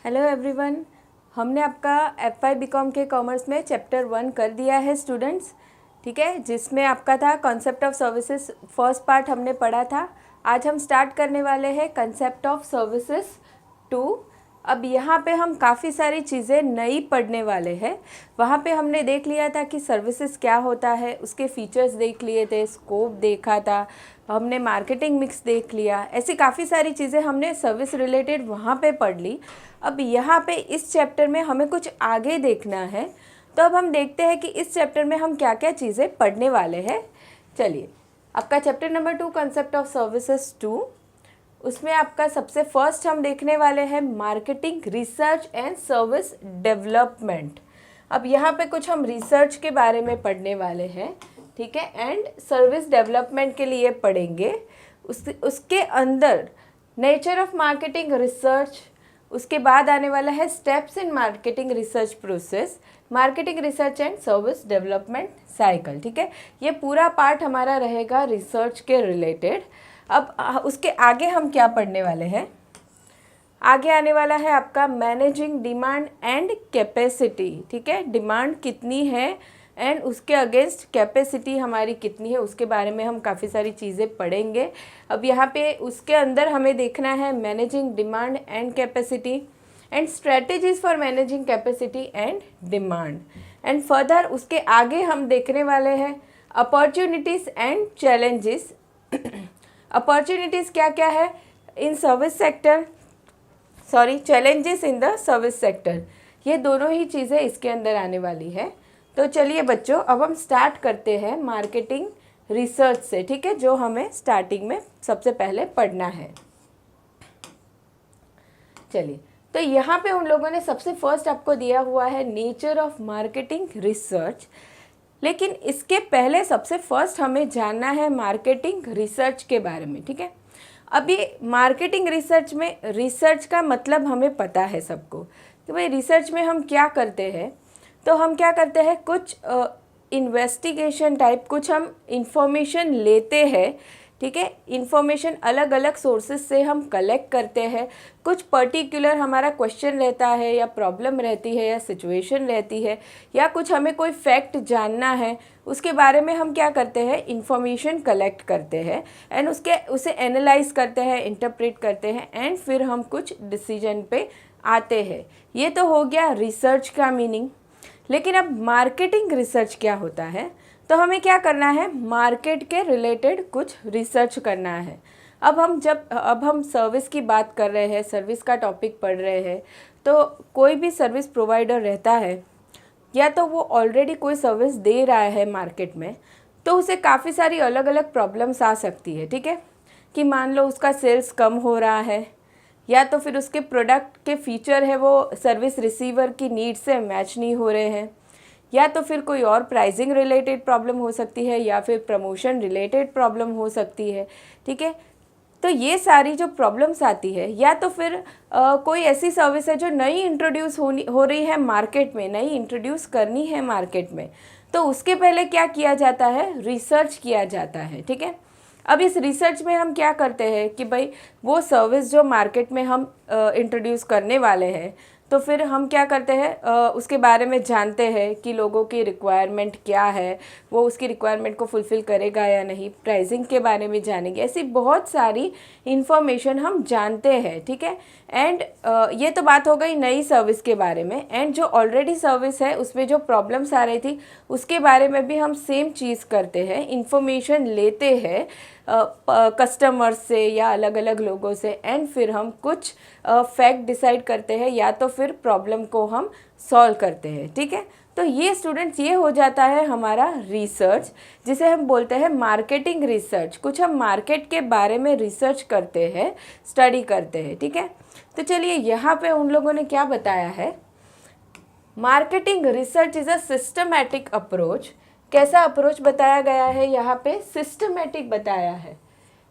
Hello everyone, हमने आपका एफ.वाई. BCom के कॉमर्स में चैप्टर 1 कर दिया है स्टूडेंट्स। ठीक है, जिसमें आपका था concept of services. First part हमने पढ़ा था। आज हम स्टार्ट करने वाले हैं कंसेप्ट ऑफ सर्विसेज 2। अब यहाँ पे हम काफ़ी सारी चीज़ें नई पढ़ने वाले हैं। वहाँ पे हमने देख लिया था कि सर्विसेज क्या होता है, उसके फीचर्स देख लिए थे, स्कोप देखा था, हमने मार्केटिंग मिक्स देख लिया। ऐसी काफ़ी सारी चीज़ें हमने सर्विस रिलेटेड वहाँ पे पढ़ ली। अब यहाँ पे इस चैप्टर में हमें कुछ आगे देखना है, तो अब हम देखते हैं कि इस चैप्टर में हम क्या क्या चीज़ें पढ़ने वाले हैं। चलिए, आपका chapter number 2 concept of services 2, उसमें आपका सबसे फर्स्ट हम देखने वाले हैं marketing research and service development. अब यहाँ पे कुछ हम रिसर्च के बारे में पढ़ने वाले हैं, ठीक है, एंड सर्विस डेवलपमेंट के लिए पढ़ेंगे। उसके अंदर नेचर ऑफ मार्केटिंग रिसर्च, उसके बाद आने वाला है steps in marketing research process, marketing research and service development cycle. ठीक है, ये पूरा पार्ट हमारा रहेगा रिसर्च के रिलेटेड। अब उसके आगे हम क्या पढ़ने वाले हैं, आगे आने वाला है आपका मैनेजिंग डिमांड एंड कैपेसिटी। ठीक है, डिमांड कितनी है एंड उसके अगेंस्ट कैपेसिटी हमारी कितनी है, उसके बारे में हम काफ़ी सारी चीज़ें पढ़ेंगे। अब यहाँ पे उसके अंदर हमें देखना है managing demand and capacity and strategies for managing capacity and demand. And further उसके आगे हम देखने वाले हैं अपॉर्चुनिटीज़ एंड चैलेंजेस। अपॉर्चुनिटीज़ क्या क्या है in service sector, challenges in the service sector, ये दोनों ही चीज़ें इसके अंदर आने वाली है। तो चलिए बच्चों, अब हम स्टार्ट करते हैं मार्केटिंग रिसर्च से। ठीक है, जो हमें स्टार्टिंग में सबसे पहले पढ़ना है। चलिए, तो यहाँ पे उन लोगों ने सबसे फर्स्ट आपको दिया हुआ है नेचर ऑफ मार्केटिंग रिसर्च, लेकिन इसके पहले सबसे फर्स्ट हमें जानना है मार्केटिंग रिसर्च के बारे में। ठीक है, अभी मार्केटिंग रिसर्च में रिसर्च का मतलब हमें पता है सबको कि भाई रिसर्च में हम क्या करते हैं। तो हम क्या करते हैं, कुछ इन्वेस्टिगेशन टाइप कुछ हम इंफॉर्मेशन लेते हैं। ठीक है, इंफॉर्मेशन अलग अलग सोर्सेज से हम कलेक्ट करते हैं। कुछ पर्टिकुलर हमारा क्वेश्चन रहता है या प्रॉब्लम रहती है या सिचुएशन रहती है या कुछ हमें कोई फैक्ट जानना है, उसके बारे में हम क्या करते हैं, इंफॉर्मेशन कलेक्ट करते हैं एंड उसे एनालाइज करते हैं, इंटरप्रेट करते हैं एंड फिर हम कुछ डिसीजन पे आते हैं। ये तो हो गया रिसर्च का मीनिंग। लेकिन अब मार्केटिंग रिसर्च क्या होता है, तो हमें क्या करना है, मार्केट के रिलेटेड कुछ रिसर्च करना है। अब हम सर्विस की बात कर रहे हैं, सर्विस का टॉपिक पढ़ रहे हैं, तो कोई भी सर्विस प्रोवाइडर रहता है या तो वो ऑलरेडी कोई सर्विस दे रहा है मार्केट में, तो उसे काफ़ी सारी अलग अलग प्रॉब्लम्स आ सकती है। ठीक है, कि मान लो उसका सेल्स कम हो रहा है, या तो फिर उसके प्रोडक्ट के फीचर है वो सर्विस रिसीवर की नीड से मैच नहीं हो रहे हैं, या तो फिर कोई और प्राइसिंग रिलेटेड प्रॉब्लम हो सकती है, या फिर प्रमोशन रिलेटेड प्रॉब्लम हो सकती है। ठीक है, तो ये सारी जो प्रॉब्लम्स आती है, या तो फिर कोई ऐसी सर्विस है जो नई इंट्रोड्यूस हो रही है मार्केट में, नई इंट्रोड्यूस करनी है मार्केट में, तो उसके पहले क्या किया जाता है, रिसर्च किया जाता है। ठीक है, अब इस रिसर्च में हम क्या करते हैं कि भाई वो सर्विस जो मार्केट में हम इंट्रोड्यूस करने वाले हैं, तो फिर हम क्या करते हैं, उसके बारे में जानते हैं कि लोगों की रिक्वायरमेंट क्या है, वो उसकी रिक्वायरमेंट को फुलफ़िल करेगा या नहीं, प्राइसिंग के बारे में जानेंगे, ऐसी बहुत सारी इन्फॉर्मेशन हम जानते हैं। ठीक है, एंड ये तो बात हो गई नई सर्विस के बारे में। एंड जो ऑलरेडी सर्विस है उसमें जो प्रॉब्लम्स आ रही थी उसके बारे में भी हम सेम चीज़ करते हैं, इन्फॉर्मेशन लेते हैं कस्टमर्स से या अलग अलग लोगों से, एंड फिर हम कुछ फैक्ट डिसाइड करते हैं या तो फिर प्रॉब्लम को हम सॉल्व करते हैं। ठीक है, तो ये स्टूडेंट्स, ये हो जाता है हमारा रिसर्च, जिसे हम बोलते हैं मार्केटिंग रिसर्च। कुछ हम मार्केट के बारे में रिसर्च करते हैं, स्टडी करते हैं। ठीक है, तो चलिए यहाँ पे उन लोगों ने क्या बताया है, marketing research is a systematic approach. कैसा अप्रोच बताया गया है यहाँ पे, सिस्टमैटिक बताया है।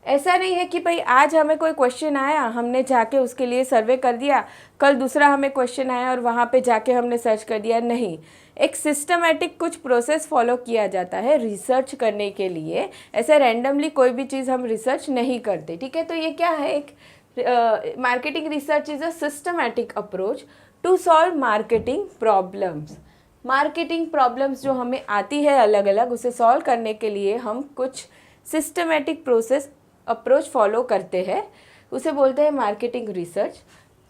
ऐसा नहीं है कि भाई आज हमें कोई क्वेश्चन आया, हमने जाके उसके लिए सर्वे कर दिया, कल दूसरा हमें क्वेश्चन आया और वहाँ पे जाके हमने सर्च कर दिया। नहीं, एक सिस्टमैटिक कुछ प्रोसेस फॉलो किया जाता है रिसर्च करने के लिए। ऐसे रैंडमली कोई भी चीज़ हम रिसर्च नहीं करते। ठीक है, तो ये क्या है, एक marketing research is a systematic approach to solve marketing problems. Marketing problems जो हमें आती है अलग अलग, उसे सॉल्व करने के लिए हम कुछ सिस्टमैटिक प्रोसेस अप्रोच फॉलो करते हैं, उसे बोलते हैं marketing research.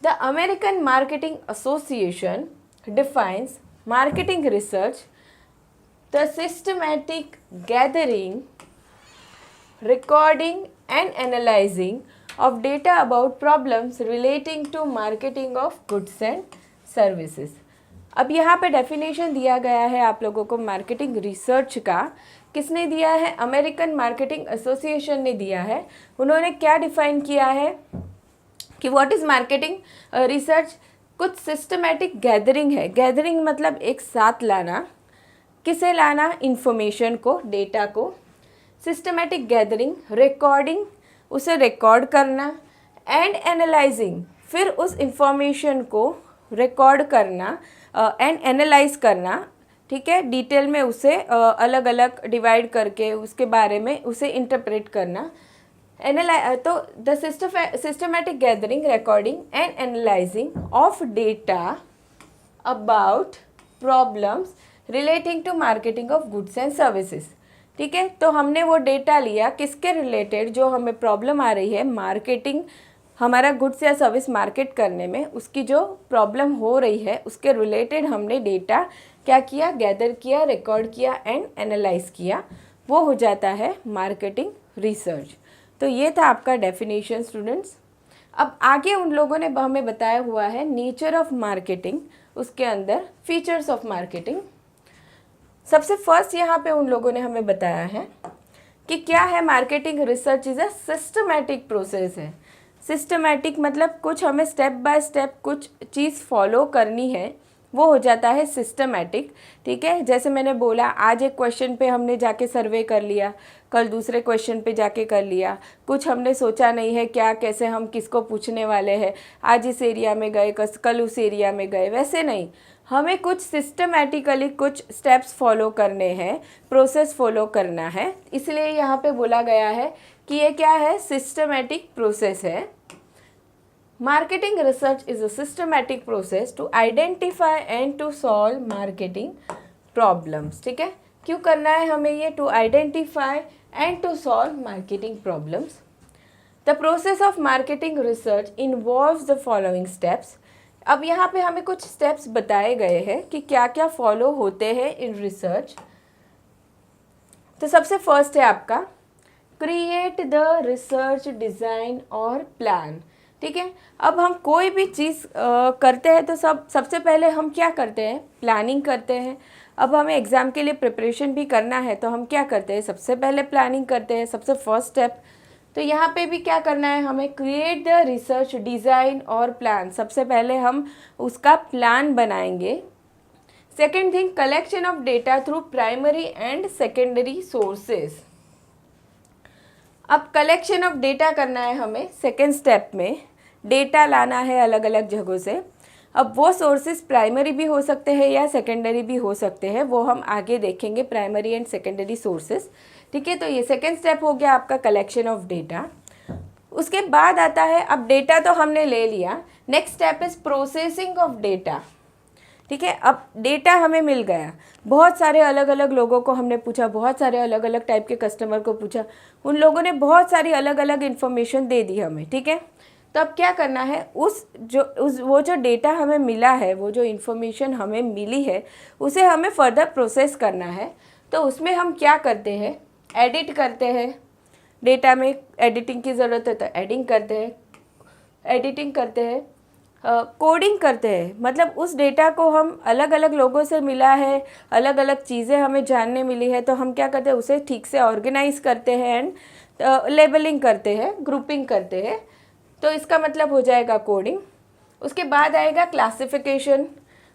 The American marketing association defines marketing research the systematic gathering, recording and analyzing of data about problems relating to marketing of goods and services। अब यहाँ पे डेफिनेशन दिया गया है आप लोगों को मार्केटिंग रिसर्च का। किसने दिया है? अमेरिकन मार्केटिंग एसोसिएशन ने दिया है। उन्होंने क्या डिफाइन किया है कि व्हाट इज़ मार्केटिंग रिसर्च? कुछ सिस्टमैटिक गैदरिंग है। गैदरिंग मतलब एक साथ लाना। किसे लाना? इंफॉर्मेशन को, डेटा को। सिस्टमैटिक गैदरिंग, रिकॉर्डिंग, उसे रिकॉर्ड करना, एंड एनालाइजिंग, फिर उस इंफॉर्मेशन को रिकॉर्ड करना एंड एनालाइज करना, ठीक है, डिटेल में उसे अलग अलग डिवाइड करके उसके बारे में उसे इंटरप्रेट करना। तो the systematic gathering, recording and analysing of data about problems relating to marketing of goods and services. ठीक है, तो हमने वो डेटा लिया किसके रिलेटेड, जो हमें प्रॉब्लम आ रही है मार्केटिंग, हमारा गुड्स या सर्विस मार्केट करने में उसकी जो प्रॉब्लम हो रही है उसके रिलेटेड हमने डेटा क्या किया? गैदर किया, रिकॉर्ड किया एंड एनालाइज किया। वो हो जाता है मार्केटिंग रिसर्च। तो ये था आपका डेफिनेशन स्टूडेंट्स। अब आगे उन लोगों ने हमें बताया हुआ है नेचर ऑफ मार्केटिंग, उसके अंदर फीचर्स ऑफ मार्केटिंग। सबसे फर्स्ट यहाँ पे उन लोगों ने हमें बताया है कि क्या है marketing research is a systematic process है। सिस्टमैटिक मतलब कुछ हमें स्टेप बाय स्टेप कुछ चीज़ फॉलो करनी है, वो हो जाता है सिस्टमैटिक। ठीक है, जैसे मैंने बोला आज एक क्वेश्चन पे हमने जाके सर्वे कर लिया, कल दूसरे क्वेश्चन पे जाके कर लिया, कुछ हमने सोचा नहीं है क्या कैसे हम किसको पूछने वाले हैं, आज इस एरिया में गए कल उस एरिया में गए, वैसे नहीं, हमें कुछ सिस्टमैटिकली कुछ स्टेप्स फॉलो करने हैं, प्रोसेस फॉलो करना है। इसलिए यहाँ पे बोला गया है कि ये क्या है? सिस्टमैटिक प्रोसेस है। Marketing research is a systematic process to identify and to solve marketing problems. ठीक है, क्यों करना है हमें ये? To identify and to solve marketing problems. The process of marketing research involves the following steps. अब यहाँ पे हमें कुछ स्टेप्स बताए गए हैं कि क्या क्या फॉलो होते हैं इन रिसर्च। तो सबसे फर्स्ट है आपका क्रिएट द रिसर्च डिज़ाइन और प्लान। ठीक है, अब हम कोई भी चीज़ करते हैं तो सबसे पहले हम क्या करते हैं? प्लानिंग करते हैं। अब हमें एग्ज़ाम के लिए प्रिपरेशन भी करना है तो हम क्या करते हैं? सबसे पहले प्लानिंग करते हैं, सबसे फर्स्ट स्टेप। तो यहाँ पे भी क्या करना है हमें? क्रिएट द रिसर्च डिज़ाइन और प्लान। सबसे पहले हम उसका प्लान बनाएंगे। Second thing, collection of data through primary and secondary sources. अब कलेक्शन ऑफ डेटा करना है हमें, सेकेंड स्टेप में डेटा लाना है अलग अलग जगहों से। अब वो सोर्सेज प्राइमरी भी हो सकते हैं या सेकेंडरी भी हो सकते हैं, वो हम आगे देखेंगे, प्राइमरी एंड सेकेंडरी सोर्सेज। ठीक है, तो ये सेकेंड स्टेप हो गया आपका कलेक्शन ऑफ डेटा। उसके बाद आता है, अब डेटा तो हमने ले लिया, next step is processing of data. ठीक है, अब डेटा हमें मिल गया, बहुत सारे अलग अलग लोगों को हमने पूछा, बहुत सारे अलग अलग टाइप के कस्टमर को पूछा, उन लोगों ने बहुत सारी अलग अलग इन्फॉर्मेशन दे दी हमें। ठीक है, तो अब क्या करना है? वो जो डेटा हमें मिला है, वो जो इन्फॉर्मेशन हमें मिली है, उसे हमें फर्दर प्रोसेस करना है। तो उसमें हम क्या करते हैं? एडिट करते हैं। डेटा में एडिटिंग की ज़रूरत है तो एडिटिंग करते हैं, कोडिंग करते हैं। मतलब उस डेटा को हम अलग अलग लोगों से मिला है, अलग अलग चीज़ें हमें जानने मिली है, तो हम क्या करते हैं? उसे ठीक से ऑर्गेनाइज करते हैं एंड लेबलिंग करते हैं, ग्रुपिंग करते हैं। तो इसका मतलब हो जाएगा कोडिंग। उसके बाद आएगा क्लासिफिकेशन,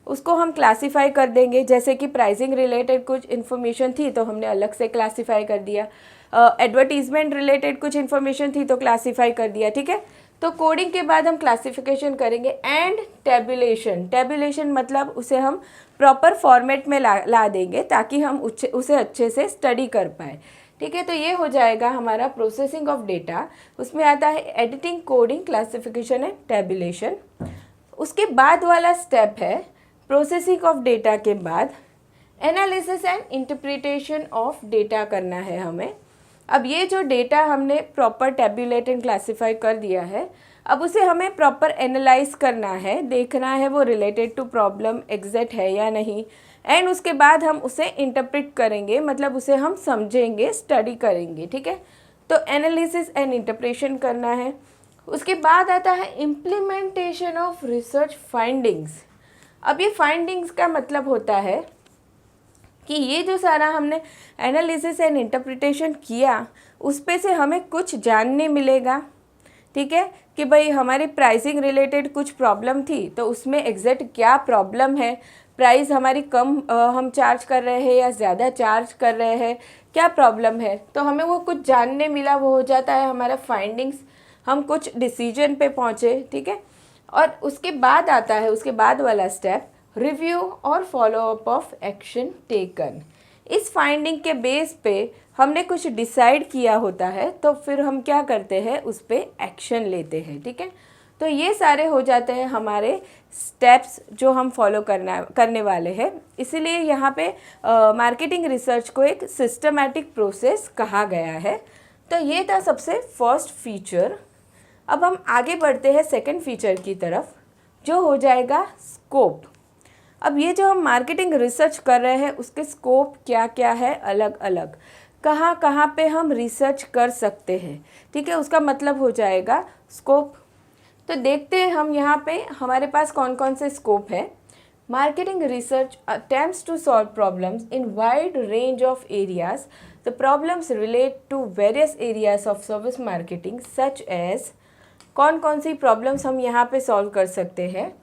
उसको हम क्लासीफाई कर देंगे। जैसे कि प्राइसिंग रिलेटेड कुछ इन्फॉर्मेशन थी तो हमने अलग से क्लासीफाई कर दिया, एडवर्टीजमेंट रिलेटेड कुछ इन्फॉर्मेशन थी तो क्लासीफाई कर दिया। ठीक है, तो कोडिंग के बाद हम क्लासिफिकेशन करेंगे एंड टेबुलेशन। टेबुलेशन मतलब उसे हम प्रॉपर फॉर्मेट में ला देंगे ताकि हम उसे अच्छे से स्टडी कर पाए। ठीक है, तो ये हो जाएगा हमारा प्रोसेसिंग ऑफ डेटा। उसमें आता है editing, coding, classification and tabulation. उसके बाद वाला स्टेप है प्रोसेसिंग ऑफ डेटा के बाद analysis and interpretation of data करना है हमें। अब ये जो डेटा हमने प्रॉपर टेबुलेट एंड क्लासीफाई कर दिया है, अब उसे हमें प्रॉपर एनालाइज करना है, देखना है वो रिलेटेड टू प्रॉब्लम एग्जैक्ट है या नहीं, एंड उसके बाद हम उसे इंटरप्रेट करेंगे, मतलब उसे हम समझेंगे, स्टडी करेंगे। ठीक है, तो एनालिसिस एंड इंटरप्रेशन करना है। उसके बाद आता है इम्प्लीमेंटेशन ऑफ रिसर्च फाइंडिंग्स। अब ये फाइंडिंग्स का मतलब होता है कि ये जो सारा हमने एनालिसिस एंड इंटरप्रिटेशन किया, उस पे से हमें कुछ जानने मिलेगा। ठीक है, कि भाई हमारी प्राइसिंग रिलेटेड कुछ प्रॉब्लम थी, तो उसमें एग्जैक्ट क्या प्रॉब्लम है, प्राइस हमारी कम हम चार्ज कर रहे हैं या ज़्यादा चार्ज कर रहे हैं, क्या प्रॉब्लम है, तो हमें वो कुछ जानने मिला, वो हो जाता है हमारा फाइंडिंग्स। हम कुछ डिसीजन पे पहुँचे। ठीक है, और उसके बाद आता है, उसके बाद वाला स्टेप रिव्यू और फॉलोअप ऑफ एक्शन टेकन। इस फाइंडिंग के बेस पे हमने कुछ डिसाइड किया होता है, तो फिर हम क्या करते हैं, उस पर एक्शन लेते हैं। ठीक है, तो ये सारे हो जाते हैं हमारे स्टेप्स जो हम फॉलो करने वाले हैं। इसीलिए यहाँ पे मार्केटिंग रिसर्च को एक सिस्टमैटिक प्रोसेस कहा गया है। तो ये था सबसे फर्स्ट फीचर। अब हम आगे बढ़ते हैं सेकंड फीचर की तरफ, जो हो जाएगा स्कोप। अब ये जो हम मार्केटिंग रिसर्च कर रहे हैं, उसके स्कोप क्या क्या है, अलग अलग कहाँ कहाँ पे हम रिसर्च कर सकते हैं। ठीक है, उसका मतलब हो जाएगा स्कोप। तो देखते हैं हम यहाँ पे हमारे पास कौन कौन से स्कोप है। Marketing research attempts to solve problems in wide range of areas. The problems relate to various areas of service marketing such as, कौन कौन सी प्रॉब्लम्स हम यहाँ पे सॉल्व कर सकते हैं।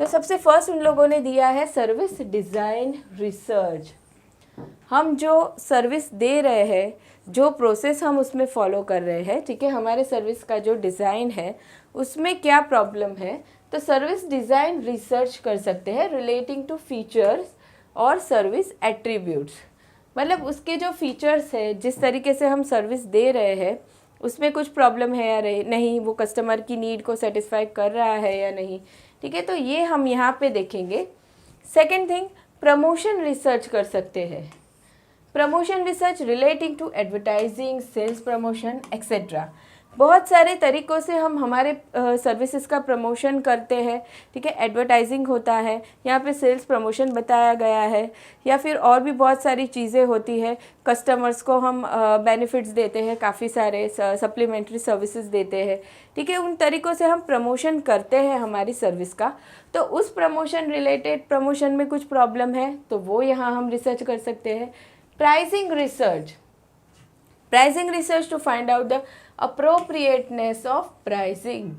तो सबसे फर्स्ट उन लोगों ने दिया है सर्विस डिज़ाइन रिसर्च। हम जो सर्विस दे रहे हैं, जो प्रोसेस हम उसमें फॉलो कर रहे हैं, ठीक है, हमारे सर्विस का जो डिज़ाइन है उसमें क्या प्रॉब्लम है, तो सर्विस डिज़ाइन रिसर्च कर सकते हैं रिलेटिंग टू फीचर्स और सर्विस एट्रीब्यूट्स। मतलब उसके जो फीचर्स है, जिस तरीके से हम सर्विस दे रहे हैं, उसमें कुछ प्रॉब्लम है या नहीं, वो कस्टमर की नीड को सेटिस्फाई कर रहा है या नहीं। ठीक है, तो ये हम यहाँ पे देखेंगे। सेकेंड थिंग, प्रमोशन रिसर्च कर सकते हैं। Promotion research relating to advertising, sales promotion etcetera. बहुत सारे तरीक़ों से हम हमारे सर्विसेज का प्रमोशन करते हैं। ठीक है, एडवर्टाइजिंग होता है, यहाँ पे सेल्स प्रमोशन बताया गया है, या फिर और भी बहुत सारी चीज़ें होती है। कस्टमर्स को हम बेनिफिट्स देते हैं, काफ़ी सारे सप्लीमेंट्री सर्विसेज देते हैं। ठीक है, उन तरीक़ों से हम प्रमोशन करते हैं हमारी सर्विस का। तो उस प्रमोशन रिलेटेड, प्रमोशन में कुछ प्रॉब्लम है तो वो यहाँ हम रिसर्च कर सकते हैं। Pricing research, pricing research to find out the appropriateness of pricing.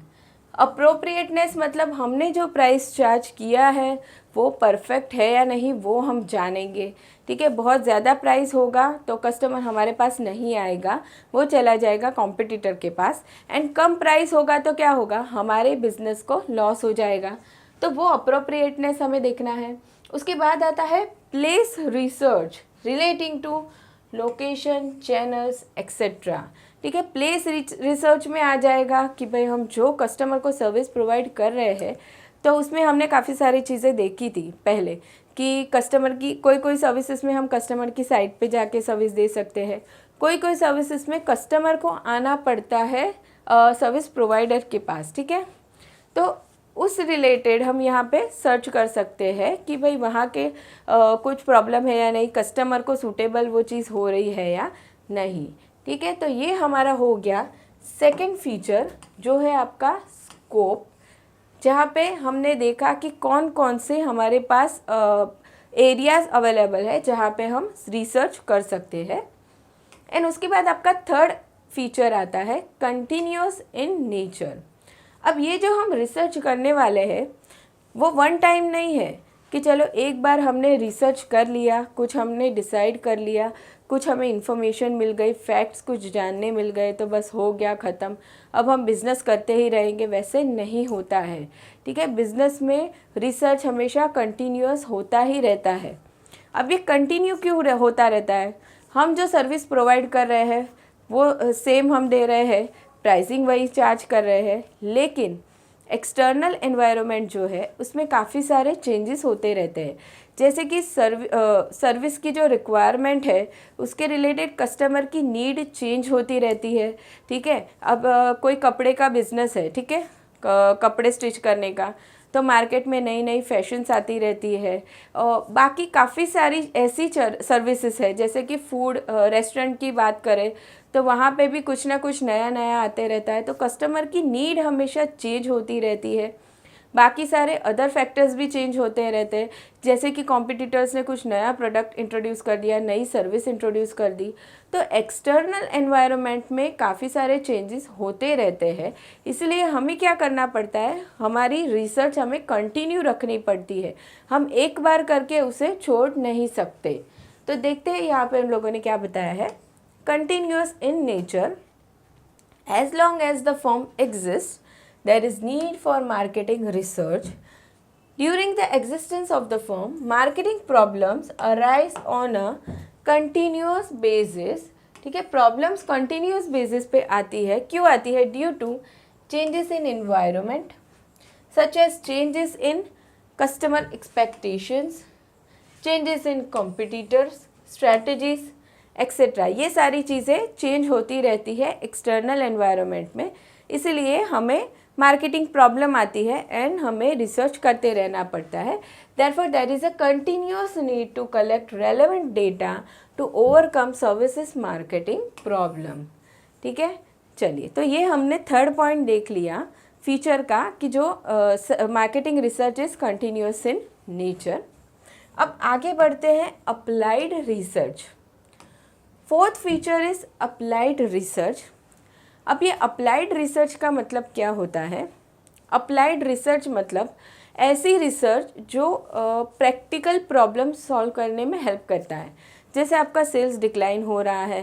Appropriateness मतलब हमने जो प्राइस चार्ज किया है वो परफेक्ट है या नहीं, वो हम जानेंगे। ठीक है, बहुत ज़्यादा प्राइस होगा तो कस्टमर हमारे पास नहीं आएगा, वो चला जाएगा कॉम्पिटिटर के पास। एंड कम प्राइस होगा तो क्या होगा, हमारे बिजनेस को लॉस हो जाएगा। तो वो अप्रोप्रिएटनेस हमें देखना है। उसके बाद आता है place research relating to location, channels etcetera. ठीक है, प्लेस रिसर्च में आ जाएगा कि भाई हम जो कस्टमर को सर्विस प्रोवाइड कर रहे हैं, तो उसमें हमने काफ़ी सारी चीज़ें देखी थी पहले कि कस्टमर की कोई सर्विसेज में हम कस्टमर की साइट पे जाके सर्विस दे सकते हैं, कोई सर्विसेज में कस्टमर को आना पड़ता है सर्विस प्रोवाइडर के पास। ठीक है, तो उस रिलेटेड हम यहाँ पे सर्च कर सकते हैं कि भाई वहाँ के कुछ प्रॉब्लम है या नहीं, कस्टमर को सूटेबल वो चीज़ हो रही है या नहीं। ठीक है, तो ये हमारा हो गया सेकंड फीचर, जो है आपका स्कोप, जहाँ पे हमने देखा कि कौन कौन से हमारे पास एरियाज़ अवेलेबल है जहाँ पे हम रिसर्च कर सकते हैं। एंड उसके बाद आपका थर्ड फीचर आता है कंटिन्यूअस इन नेचर। अब ये जो हम रिसर्च करने वाले हैं वो वन टाइम नहीं है कि चलो एक बार हमने रिसर्च कर लिया, कुछ हमने डिसाइड कर लिया, कुछ हमें इन्फॉर्मेशन मिल गई, फैक्ट्स कुछ जानने मिल गए तो बस हो गया ख़त्म, अब हम बिज़नेस करते ही रहेंगे। वैसे नहीं होता है। ठीक है, बिज़नेस में रिसर्च हमेशा कंटिन्यूअस होता ही रहता है। अब ये कंटिन्यू क्यों होता रहता है, हम जो सर्विस प्रोवाइड कर रहे हैं वो सेम हम दे रहे हैं, प्राइसिंग वही चार्ज कर रहे हैं, लेकिन एक्सटर्नल एनवायरनमेंट जो है उसमें काफ़ी सारे चेंजेस होते रहते हैं। जैसे कि सर्विस की जो रिक्वायरमेंट है उसके रिलेटेड कस्टमर की नीड चेंज होती रहती है। ठीक है, अब कोई कपड़े का बिजनेस है, ठीक है, कपड़े स्टिच करने का, तो मार्केट में नई नई फैशंस आती रहती है। और बाकी काफ़ी सारी ऐसी सर्विसेज है, जैसे कि फूड रेस्टोरेंट की बात करें तो वहाँ पे भी कुछ ना कुछ नया नया आते रहता है, तो कस्टमर की नीड हमेशा चेंज होती रहती है। बाकी सारे अदर फैक्टर्स भी चेंज होते रहते हैं, जैसे कि कॉम्पिटिटर्स ने कुछ नया प्रोडक्ट इंट्रोड्यूस कर दिया, नई सर्विस इंट्रोड्यूस कर दी, तो एक्सटर्नल एनवायरनमेंट में काफ़ी सारे चेंजेस होते रहते हैं। इसलिए हमें क्या करना पड़ता है, हमारी रिसर्च हमें कंटिन्यू रखनी पड़ती है, हम एक बार करके उसे छोड़ नहीं सकते। तो देखते हैं यहाँ पे उन लोगों ने क्या बताया है। Continuous in nature, as long as the firm exists, there is need for marketing research. During the existence of the firm, marketing problems arise on a continuous basis. ठीक है, प्रॉब्लम्स कंटिन्यूस बेसिस पे आती है। क्यों आती है? Due to changes in environment, such as changes in customer expectations, changes in competitors strategies etcetera. ये सारी चीज़ें चेंज होती रहती है एक्सटर्नल एनवायरनमेंट में, इसलिए हमें मार्केटिंग प्रॉब्लम आती है एंड हमें रिसर्च करते रहना पड़ता है। Therefore there is a continuous need to collect relevant data to overcome services marketing problem. ठीक है, चलिए, तो ये हमने थर्ड पॉइंट देख लिया फीचर का, कि जो marketing research is continuous in nature. अब आगे बढ़ते हैं applied research. Fourth feature is applied research. अब ये अप्लाइड रिसर्च का मतलब क्या होता है? अप्लाइड रिसर्च मतलब ऐसी रिसर्च जो प्रैक्टिकल प्रॉब्लम सॉल्व करने में हेल्प करता है। जैसे आपका सेल्स डिक्लाइन हो रहा है,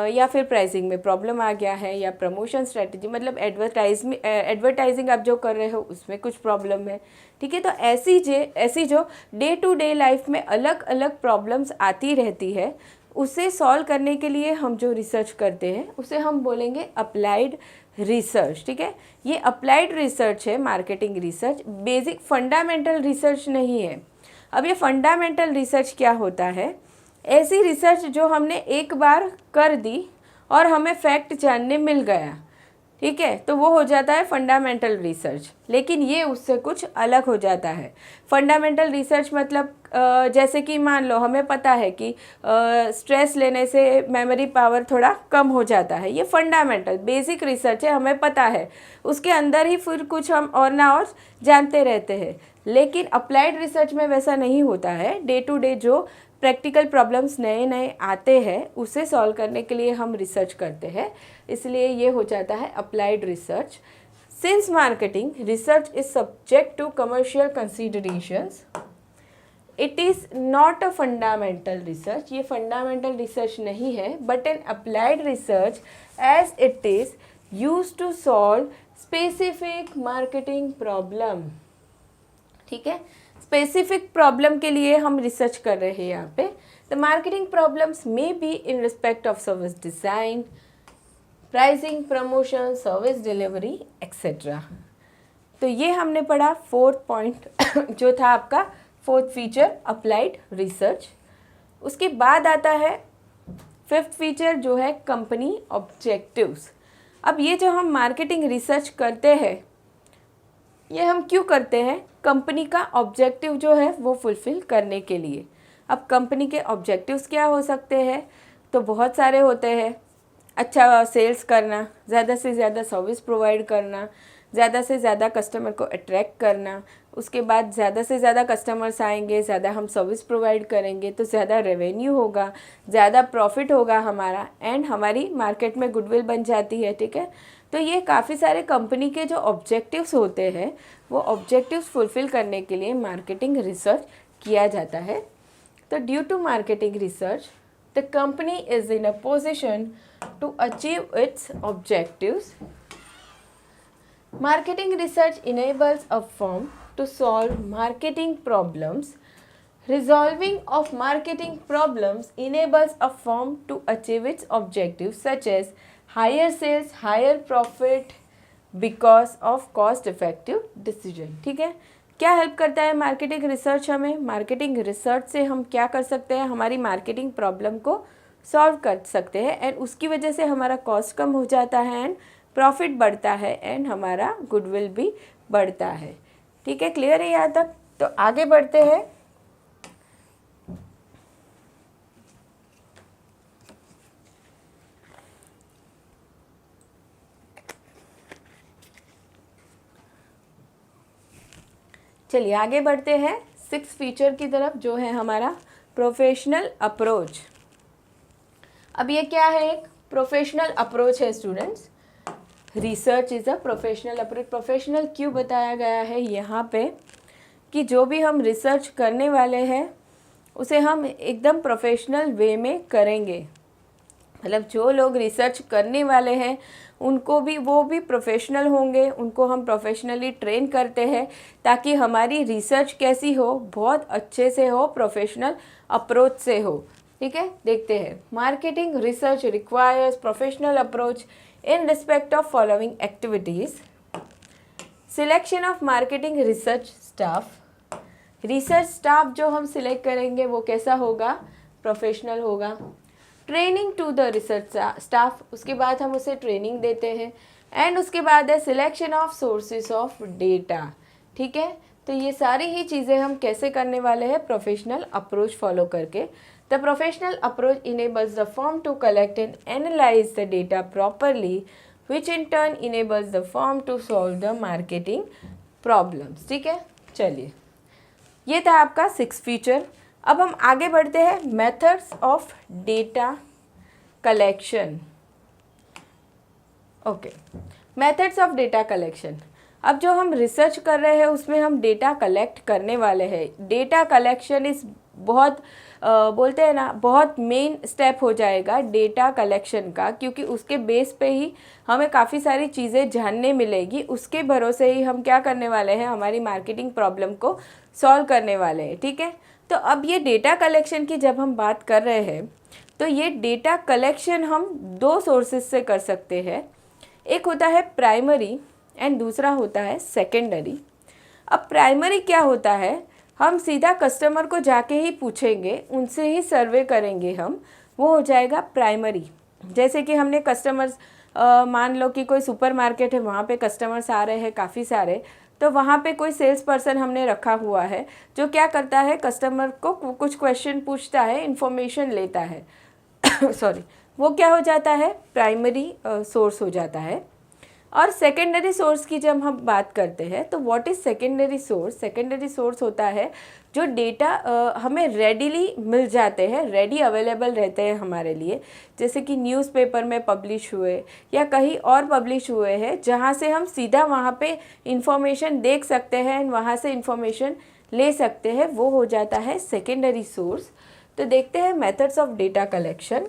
या फिर प्राइसिंग में प्रॉब्लम आ गया है, या प्रमोशन स्ट्रेटजी मतलब एडवर्टाइजिंग आप जो कर रहे हो उसमें कुछ प्रॉब्लम है। ठीक है, तो ऐसी जो डे टू डे लाइफ में अलग अलग प्रॉब्लम्स आती रहती है, उसे सॉल्व करने के लिए हम जो रिसर्च करते हैं उसे हम बोलेंगे अप्लाइड रिसर्च। ठीक है, ये अप्लाइड रिसर्च है marketing research, basic fundamental research नहीं है। अब ये फंडामेंटल रिसर्च क्या होता है? ऐसी रिसर्च जो हमने एक बार कर दी और हमें फैक्ट जानने मिल गया, ठीक है, तो वो हो जाता है फंडामेंटल रिसर्च। लेकिन ये उससे कुछ अलग हो जाता है। फंडामेंटल रिसर्च मतलब जैसे कि मान लो हमें पता है कि स्ट्रेस लेने से मेमोरी पावर थोड़ा कम हो जाता है, ये फंडामेंटल बेसिक रिसर्च है, हमें पता है, उसके अंदर ही फिर कुछ हम और ना और जानते रहते हैं। लेकिन अप्लाइड रिसर्च में वैसा नहीं होता है। डे टू डे जो प्रैक्टिकल प्रॉब्लम्स नए नए आते हैं उसे सॉल्व करने के लिए हम रिसर्च करते हैं, इसलिए ये हो जाता है applied research. Since marketing research is subject to commercial considerations, it is not a fundamental research. ये फंडामेंटल रिसर्च नहीं है, but an applied research as it is use to solve specific marketing problem. ठीक है, specific problem के लिए हम research कर रहे हैं यहाँ पे। The marketing problems may be in respect of service design, pricing, promotion, service delivery etcetera. तो ये हमने पढ़ा फोर्थ पॉइंट जो था आपका फोर्थ फीचर अप्लाइड रिसर्च। उसके बाद आता है फिफ्थ फीचर जो है कंपनी ऑब्जेक्टिव्स। अब ये जो हम मार्केटिंग रिसर्च करते हैं, ये हम क्यों करते हैं? कंपनी का ऑब्जेक्टिव जो है वो फुलफ़िल करने के लिए। अब कंपनी के ऑब्जेक्टिव्स क्या हो सकते हैं? तो बहुत सारे होते हैं। अच्छा सेल्स करना, ज़्यादा से ज़्यादा सर्विस प्रोवाइड करना, ज़्यादा से ज़्यादा कस्टमर को अट्रैक्ट करना, उसके बाद ज़्यादा से ज़्यादा कस्टमर्स आएंगे, ज़्यादा हम सर्विस प्रोवाइड करेंगे तो ज़्यादा रेवेन्यू होगा, ज़्यादा प्रॉफिट होगा हमारा, एंड हमारी मार्केट में गुडविल बन जाती है। ठीक है, तो ये काफ़ी सारे कंपनी के जो ऑब्जेक्टिव्स होते हैं वो ऑब्जेक्टिव्स फुलफ़िल करने के लिए मार्केटिंग रिसर्च किया जाता है। तो due to marketing research the company is in a position to achieve its objectives. Marketing research enables a firm to solve marketing problems Resolving of marketing problems enables a firm to achieve its objectives such as higher sales, higher profit because of cost effective decision. ठीक है, क्या help करता है marketing research हमें? Marketing research से हम क्या कर सकते हैं? हमारी मार्केटिंग प्रॉब्लम को सॉल्व कर सकते हैं एंड उसकी वजह से हमारा कॉस्ट कम हो जाता है एंड प्रॉफिट बढ़ता है एंड हमारा गुडविल भी बढ़ता है. ठीक है, क्लियर है यहाँ तक? तो आगे बढ़ते हैं. चलिए आगे बढ़ते हैं 6 फीचर की तरफ, जो है हमारा प्रोफेशनल अप्रोच. अब ये क्या है? एक प्रोफेशनल अप्रोच है students. Research is a professional approach. Professional क्यों बताया गया है यहाँ पे? कि जो भी हम रिसर्च करने वाले हैं उसे हम एकदम प्रोफेशनल वे में करेंगे. मतलब जो लोग रिसर्च करने वाले हैं उनको भी, वो भी प्रोफेशनल होंगे, उनको हम प्रोफेशनली ट्रेन करते हैं ताकि हमारी रिसर्च कैसी हो? बहुत अच्छे से हो, प्रोफेशनल अप्रोच से हो. ठीक है, देखते हैं. Marketing research requires professional approach in respect of following activities. Selection of marketing research staff. Research staff जो हम सिलेक्ट करेंगे वो कैसा होगा? प्रोफेशनल होगा. Training to the research staff, उसके बाद हम उसे ट्रेनिंग देते हैं. एंड उसके बाद है selection of sources of data. ठीक है, तो ये सारी ही चीज़ें हम कैसे करने वाले हैं? प्रोफेशनल अप्रोच फॉलो करके. The professional approach enables the firm to collect and analyse the data properly which in turn enables the firm to solve the marketing problems. ठीक है, चलिए ये था आपका 6 फीचर. अब हम आगे बढ़ते हैं. Methods of data collection. Okay, methods of data collection. अब जो हम रिसर्च कर रहे हैं उसमें हम डेटा कलेक्ट करने वाले हैं. डेटा कलेक्शन इस बहुत बोलते हैं ना, बहुत मेन स्टेप हो जाएगा डेटा कलेक्शन का, क्योंकि उसके बेस पे ही हमें काफ़ी सारी चीज़ें जानने मिलेगी. उसके भरोसे ही हम क्या करने वाले हैं? हमारी मार्केटिंग प्रॉब्लम को सॉल्व करने वाले हैं. ठीक है, तो अब ये डेटा कलेक्शन की जब हम बात कर रहे हैं तो ये डेटा कलेक्शन हम 2 सोर्सेज से कर सकते हैं. एक होता है प्राइमरी एंड दूसरा होता है सेकेंडरी. अब प्राइमरी क्या होता है? हम सीधा कस्टमर को जाके ही पूछेंगे, उनसे ही सर्वे करेंगे हम, वो हो जाएगा प्राइमरी. जैसे कि हमने कस्टमर्स, मान लो कि कोई सुपरमार्केट है, वहाँ पे कस्टमर्स आ रहे हैं काफ़ी सारे, तो वहाँ पे कोई सेल्स पर्सन हमने रखा हुआ है जो क्या करता है? कस्टमर को कुछ क्वेश्चन पूछता है, इन्फॉर्मेशन लेता है. सॉरी, वो क्या हो जाता है? प्राइमरी सोर्स हो जाता है. और सेकेंडरी सोर्स की जब हम बात करते हैं तो what is secondary source? Secondary source होता है जो डेटा हमें रेडीली मिल जाते हैं, रेडी अवेलेबल रहते हैं हमारे लिए. जैसे कि न्यूज़पेपर में पब्लिश हुए या कहीं और पब्लिश हुए हैं, जहाँ से हम सीधा वहाँ पे इंफॉर्मेशन देख सकते हैं, वहाँ से इंफॉर्मेशन ले सकते हैं. वो हो जाता है सेकेंडरी सोर्स. तो देखते हैं methods of data collection.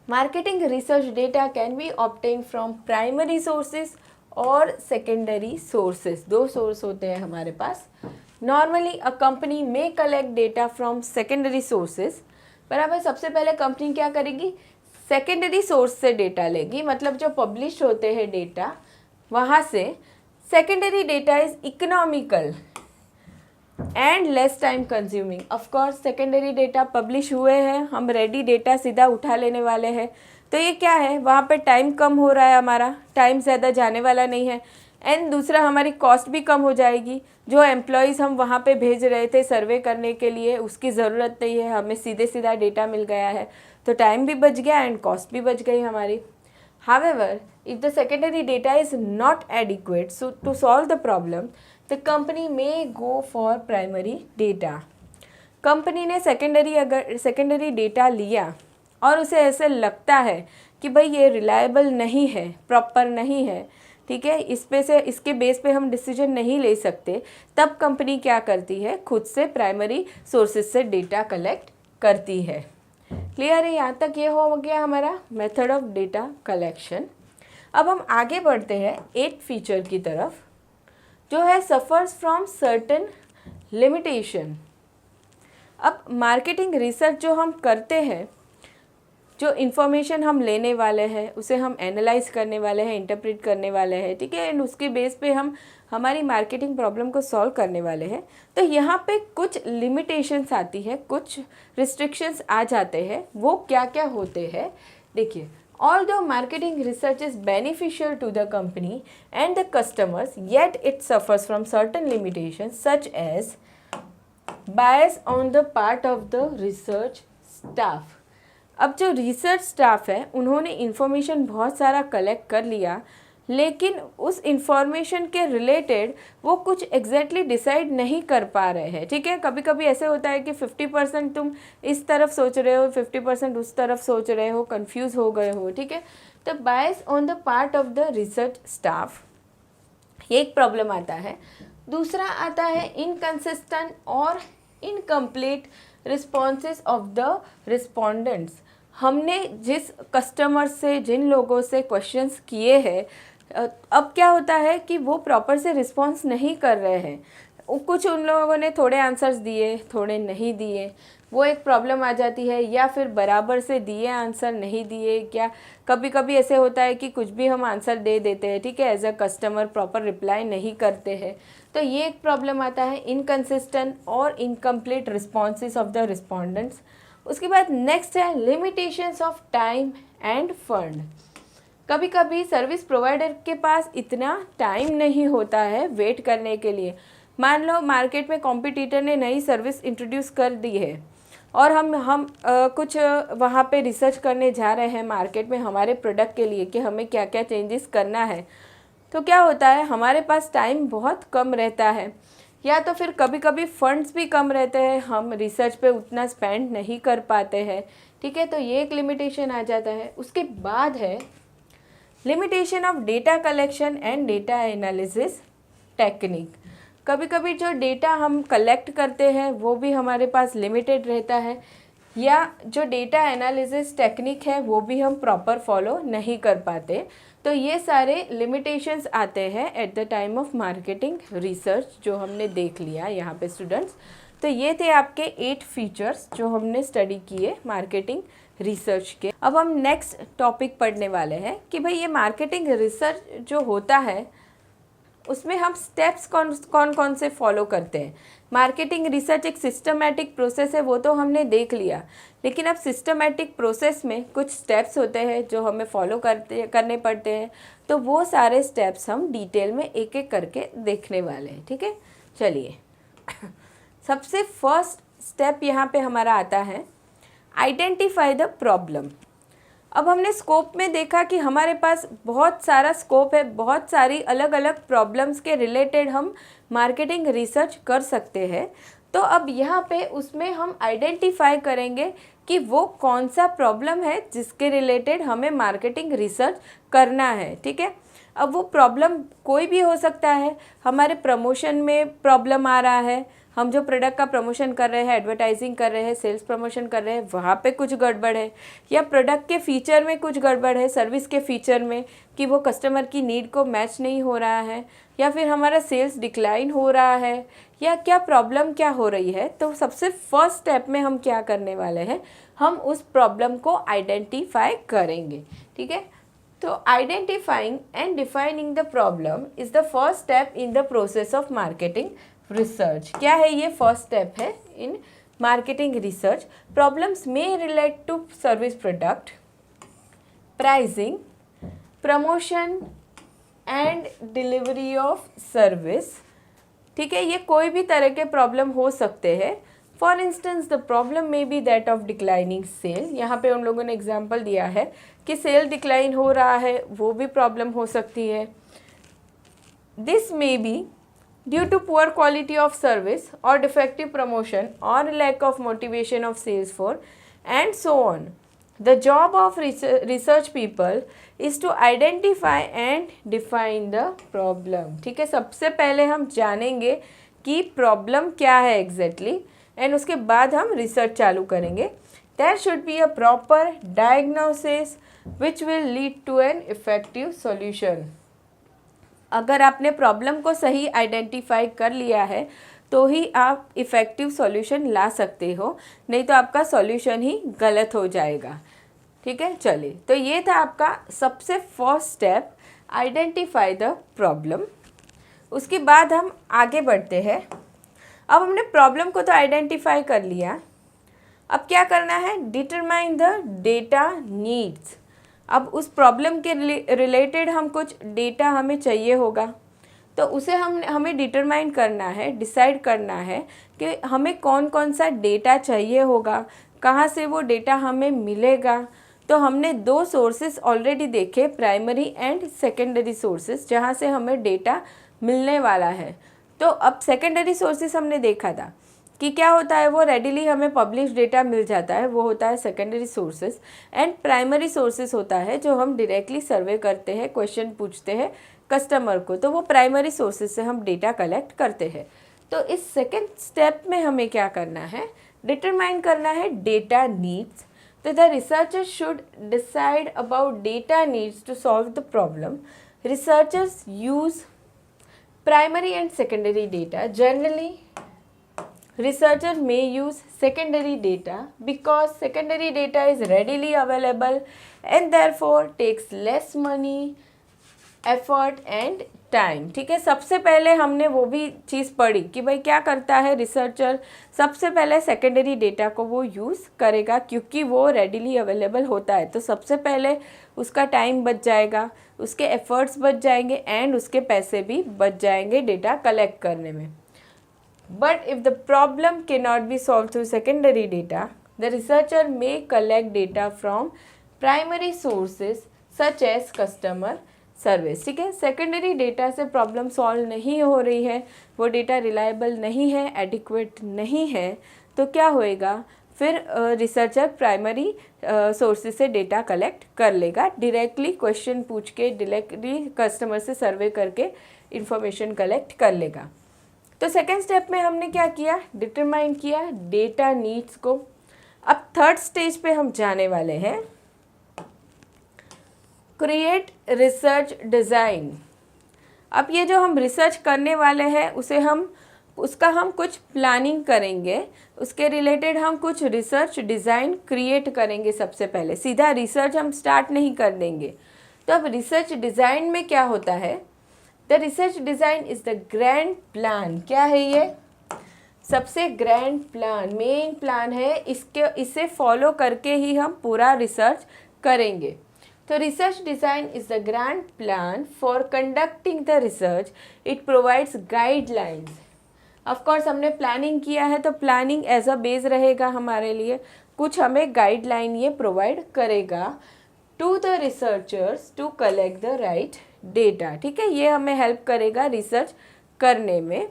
Marketing research data can be obtained from primary sources और secondary sources. 2 सोर्स होते हैं हमारे पास. Normally a company may collect data from secondary sources. बराबर, सबसे पहले कंपनी क्या करेगी? सेकेंडरी सोर्स से डेटा लेगी, मतलब जो पब्लिश होते हैं डेटा वहाँ से. Secondary data is economical and less time consuming. Of course secondary data publish हुए हैं, हम रेडी डेटा सीधा उठा लेने वाले हैं, तो ये क्या है? वहाँ पे टाइम कम हो रहा है, हमारा टाइम ज़्यादा जाने वाला नहीं है. एंड दूसरा, हमारी कॉस्ट भी कम हो जाएगी. जो एम्प्लॉयज़ हम वहाँ पे भेज रहे थे सर्वे करने के लिए, उसकी ज़रूरत नहीं है, हमें सीधे सीधा डेटा मिल गया है, तो टाइम भी बच गया एंड कॉस्ट भी बच गई हमारी. However, if the secondary data is not adequate to solve the problem, the company may go for primary data. Company ने सेकेंडरी डेटा लिया और उसे ऐसे लगता है कि भाई ये रिलायबल नहीं है, प्रॉपर नहीं है, ठीक है, इसके बेस पे हम डिसीजन नहीं ले सकते, तब कंपनी क्या करती है? खुद से प्राइमरी सोर्सेज से डेटा कलेक्ट करती है. क्लियर है? यहाँ तक ये हो गया हमारा मेथड ऑफ डेटा कलेक्शन. अब हम आगे बढ़ते हैं 8th फीचर की तरफ, जो है सफ़र्स फ्रॉम सर्टेन लिमिटेशन. अब मार्केटिंग रिसर्च जो हम करते हैं, जो इन्फॉर्मेशन हम लेने वाले हैं उसे हम एनालाइज करने वाले हैं, इंटरप्रेट करने वाले हैं, ठीक है, एंड उसके बेस पे हम हमारी मार्केटिंग प्रॉब्लम को सॉल्व करने वाले हैं। तो यहाँ पे कुछ लिमिटेशंस आती है, कुछ रिस्ट्रिक्शंस आ जाते हैं। वो क्या क्या होते हैं देखिए। Although marketing research is beneficial to the company and the customers, yet it suffers from certain limitations such as bias on the part of the research staff. अब जो रिसर्च स्टाफ है उन्होंने इन्फॉर्मेशन बहुत सारा कलेक्ट कर लिया, लेकिन उस इन्फॉर्मेशन के रिलेटेड वो कुछ एग्जैक्टली डिसाइड नहीं कर पा रहे हैं, ठीक है। कभी कभी ऐसे होता है कि 50% तुम इस तरफ सोच रहे हो, 50% उस तरफ सोच रहे हो, कंफ्यूज हो गए हो, ठीक है। तो bias on the part of the research staff, ये एक प्रॉब्लम आता है। दूसरा आता है इनकंसिस्टेंट और incomplete responses of the respondents. हमने जिस कस्टमर से, जिन लोगों से क्वेश्चंस किए हैं, अब क्या होता है कि वो प्रॉपर से रिस्पॉन्स नहीं कर रहे हैं। कुछ उन लोगों ने थोड़े आंसर्स दिए, थोड़े नहीं दिए, वो एक प्रॉब्लम आ जाती है। या फिर बराबर से दिए आंसर, नहीं दिए, क्या कभी कभी ऐसे होता है कि कुछ भी हम आंसर दे देते हैं, ठीक है, as a customer proper reply नहीं करते हैं। तो ये एक प्रॉब्लम आता है, इनकंसिस्टेंट और incomplete responses of the respondents. उसके बाद नेक्स्ट है limitations of time end fund. कभी कभी सर्विस प्रोवाइडर के पास इतना टाइम नहीं होता है वेट करने के लिए। मान लो मार्केट में कॉम्पिटिटर ने नई सर्विस इंट्रोड्यूस कर दी है और हम कुछ वहाँ पे रिसर्च करने जा रहे हैं मार्केट में हमारे प्रोडक्ट के लिए कि हमें क्या क्या चेंजेस करना है। तो क्या होता है, हमारे पास टाइम बहुत कम रहता है, या तो फिर कभी कभी फंड्स भी कम रहते हैं, हम रिसर्च पे उतना स्पेंड नहीं कर पाते हैं, ठीक है। तो ये एक लिमिटेशन आ जाता है। उसके बाद है limitation of data collection and data analysis technique. कभी कभी जो डेटा हम कलेक्ट करते हैं वो भी हमारे पास लिमिटेड रहता है, या जो डेटा एनालिसिस टेक्निक है वो भी हम प्रॉपर फॉलो नहीं कर पाते। तो ये सारे लिमिटेशंस आते हैं at the time of marketing research, जो हमने देख लिया यहाँ पे स्टूडेंट्स। तो ये थे आपके 8 फीचर्स जो हमने स्टडी किए मार्केटिंग रिसर्च के। अब हम नेक्स्ट टॉपिक पढ़ने वाले हैं कि भाई ये मार्केटिंग रिसर्च जो होता है उसमें हम स्टेप्स कौन कौन से फॉलो करते हैं। मार्केटिंग रिसर्च एक सिस्टमैटिक प्रोसेस है, वो तो हमने देख लिया, लेकिन अब सिस्टमैटिक प्रोसेस में कुछ स्टेप्स होते हैं जो हमें फॉलो करने पड़ते हैं। तो वो सारे स्टेप्स हम डिटेल में एक एक करके देखने वाले हैं, ठीक है। चलिए सबसे फर्स्ट स्टेप यहाँ पे हमारा आता है आइडेंटिफाई द प्रॉब्लम। अब हमने स्कोप में देखा कि हमारे पास बहुत सारा स्कोप है, बहुत सारी अलग अलग प्रॉब्लम्स के रिलेटेड हम मार्केटिंग रिसर्च कर सकते हैं। तो अब यहाँ पे उसमें हम आइडेंटिफाई करेंगे कि वो कौन सा प्रॉब्लम है जिसके रिलेटेड हमें मार्केटिंग रिसर्च करना है, ठीक है। अब वो प्रॉब्लम कोई भी हो सकता है, हमारे प्रमोशन में प्रॉब्लम आ रहा है, हम जो प्रोडक्ट का प्रमोशन कर रहे हैं, एडवर्टाइजिंग कर रहे हैं, सेल्स प्रमोशन कर रहे हैं, वहाँ पे कुछ गड़बड़ है, या प्रोडक्ट के फीचर में कुछ गड़बड़ है, सर्विस के फीचर में कि वो कस्टमर की नीड को मैच नहीं हो रहा है, या फिर हमारा सेल्स डिक्लाइन हो रहा है, या क्या प्रॉब्लम क्या हो रही है। तो सबसे फर्स्ट स्टेप में हम क्या करने वाले हैं, हम उस प्रॉब्लम को आइडेंटिफाई करेंगे, ठीक है। तो identifying and defining the problem is the first step in the process of marketing research. क्या है ये फर्स्ट स्टेप है इन मार्केटिंग रिसर्च। प्रॉब्लम्स में relate to service product, pricing, promotion and delivery of service, ठीक है। ये कोई भी तरह के प्रॉब्लम हो सकते हैं। For instance the problem may be that of declining sale. यहाँ पे उन लोगों ने एग्जाम्पल दिया है कि सेल डिक्लाइन हो रहा है, वो भी प्रॉब्लम हो सकती है। This may be due to poor quality of service or defective promotion or lack of motivation of sales force and so on. The job of research people is to identify and define the problem, ठीक है। सबसे पहले हम जानेंगे कि problem क्या है exactly, and उसके बाद हम रिसर्च चालू करेंगे। There should be a proper diagnosis which will lead to an effective solution. अगर आपने प्रॉब्लम को सही आइडेंटिफाई कर लिया है तो ही आप इफ़ेक्टिव सॉल्यूशन ला सकते हो, नहीं तो आपका सॉल्यूशन ही गलत हो जाएगा। ठीक है, चलिए, तो ये था आपका सबसे first step, identify the problem. उसके बाद हम आगे बढ़ते हैं। अब हमने प्रॉब्लम को तो आइडेंटिफाई कर लिया, अब क्या करना है, डिटरमाइन द डेटा नीड्स। अब उस प्रॉब्लम के रिलेटेड हम कुछ डेटा हमें चाहिए होगा, तो उसे हमें डिटरमाइन करना है, डिसाइड करना है कि हमें कौन कौन सा डेटा चाहिए होगा, कहाँ से वो डेटा हमें मिलेगा। तो हमने दो सोर्सेस ऑलरेडी देखे, प्राइमरी एंड सेकेंडरी सोर्सेस, जहाँ से हमें डेटा मिलने वाला है। तो अब सेकेंडरी सोर्सेस हमने देखा था कि क्या होता है, वो रेडिली हमें पब्लिश डेटा मिल जाता है, वो होता है secondary sources. And primary sources होता है जो हम डायरेक्टली सर्वे करते हैं, क्वेश्चन पूछते हैं कस्टमर को, तो वो प्राइमरी सोर्सेस से हम डेटा कलेक्ट करते हैं। तो इस सेकेंड स्टेप में हमें क्या करना है, डिटरमाइन करना है डेटा नीड्स। तो the researcher should decide about data needs to solve the problem. Researchers use primary and secondary data. Generally, researcher may use secondary data because secondary data is readily available and therefore takes less money, effort and time. ठीक है, सबसे पहले हमने वो भी चीज़ पढ़ी कि भाई क्या करता है रिसर्चर, सबसे पहले सेकेंडरी डेटा को वो यूज़ करेगा क्योंकि वो रेडिली अवेलेबल होता है। तो सबसे पहले उसका टाइम बच जाएगा, उसके एफर्ट्स बच जाएंगे एंड उसके पैसे भी बच जाएंगे डेटा कलेक्ट करने में। But if the problem can not be solve through secondary data, the researcher may collect data from primary sources such as customer service. ठीक है, सेकेंडरी डेटा से प्रॉब्लम सॉल्व नहीं हो रही है, वो डेटा रिलायबल नहीं है, एडिक्वेट नहीं है, तो क्या होएगा, फिर रिसर्चर प्राइमरी सोर्सेज से डेटा कलेक्ट कर लेगा, डायरेक्टली क्वेश्चन पूछ के, डायरेक्टली कस्टमर से सर्वे करके इंफॉर्मेशन कलेक्ट कर लेगा। तो सेकेंड स्टेप में हमने क्या किया, डिटरमाइन किया डेटा नीड्स को। अब थर्ड स्टेज पे हम जाने वाले हैं, क्रिएट रिसर्च डिज़ाइन। अब ये जो हम रिसर्च करने वाले हैं उसका हम कुछ प्लानिंग करेंगे, उसके रिलेटेड हम कुछ रिसर्च डिज़ाइन क्रिएट करेंगे। सबसे पहले सीधा रिसर्च हम स्टार्ट नहीं कर देंगे। तो अब रिसर्च डिज़ाइन में क्या होता है, the research design is the grand plan. क्या है ये, सबसे ग्रैंड प्लान, मेन प्लान है, इसे फॉलो करके ही हम पूरा रिसर्च करेंगे। तो research design is the grand plan for conducting the research, it provides guidelines. Of course हमने प्लानिंग किया है तो प्लानिंग एज अ बेस रहेगा हमारे लिए, कुछ हमें गाइडलाइन ये प्रोवाइड करेगा to the researchers to collect the right data. ठीक है, ये हमें हेल्प करेगा रिसर्च करने में।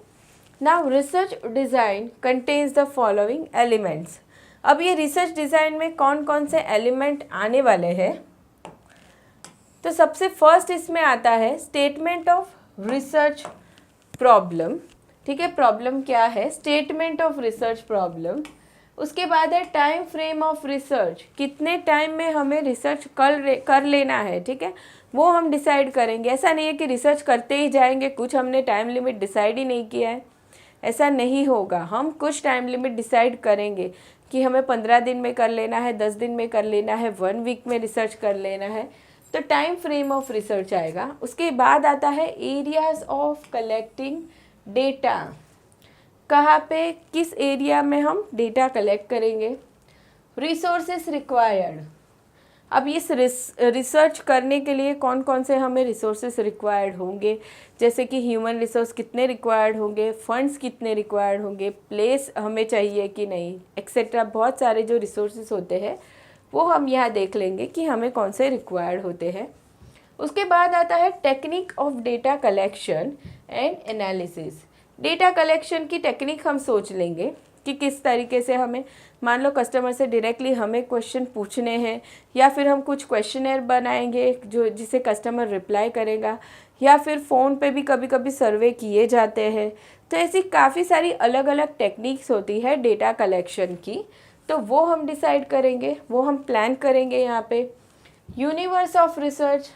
Now research design contains the following elements. अब ये रिसर्च डिज़ाइन में कौन कौन से एलिमेंट आने वाले हैं, तो सबसे फर्स्ट इसमें आता है स्टेटमेंट ऑफ रिसर्च प्रॉब्लम। ठीक है, प्रॉब्लम क्या है, स्टेटमेंट ऑफ रिसर्च प्रॉब्लम। उसके बाद है टाइम फ्रेम ऑफ रिसर्च, कितने टाइम में हमें रिसर्च कर लेना है। ठीक है, वो हम डिसाइड करेंगे। ऐसा नहीं है कि रिसर्च करते ही जाएंगे, कुछ हमने टाइम लिमिट डिसाइड ही नहीं किया है, ऐसा नहीं होगा। हम कुछ टाइम लिमिट डिसाइड करेंगे कि हमें 15 दिन में कर लेना है, 10 दिन में कर लेना है, 1 वीक में रिसर्च कर लेना है, तो टाइम फ्रेम ऑफ रिसर्च आएगा। उसके बाद आता है एरियाज ऑफ कलेक्टिंग डेटा, कहाँ पे, किस एरिया में हम डेटा कलेक्ट करेंगे। रिसोर्सेस रिक्वायर्ड, अब इस रिसर्च करने के लिए कौन कौन से हमें रिसोर्सेस रिक्वायर्ड होंगे, जैसे कि ह्यूमन रिसोर्स कितने रिक्वायर्ड होंगे, फंड्स कितने रिक्वायर्ड होंगे, प्लेस हमें चाहिए कि नहीं, एक्सेट्रा। बहुत सारे जो रिसोर्सेस होते हैं वो हम यहाँ देख लेंगे कि हमें कौन से रिक्वायर्ड होते हैं। उसके बाद आता है technique of data collection and analysis. Data collection की टेक्निक हम सोच लेंगे कि किस तरीके से हमें, मान लो कस्टमर से डायरेक्टली हमें क्वेश्चन पूछने हैं, या फिर हम कुछ क्वेश्चनर बनाएंगे जिसे कस्टमर रिप्लाई करेगा, या फिर फ़ोन पे भी कभी कभी सर्वे किए जाते हैं। तो ऐसी काफ़ी सारी अलग अलग टेक्निक्स होती है डेटा कलेक्शन की, तो वो हम डिसाइड करेंगे, वो हम प्लान करेंगे। यहाँ पे universe of research,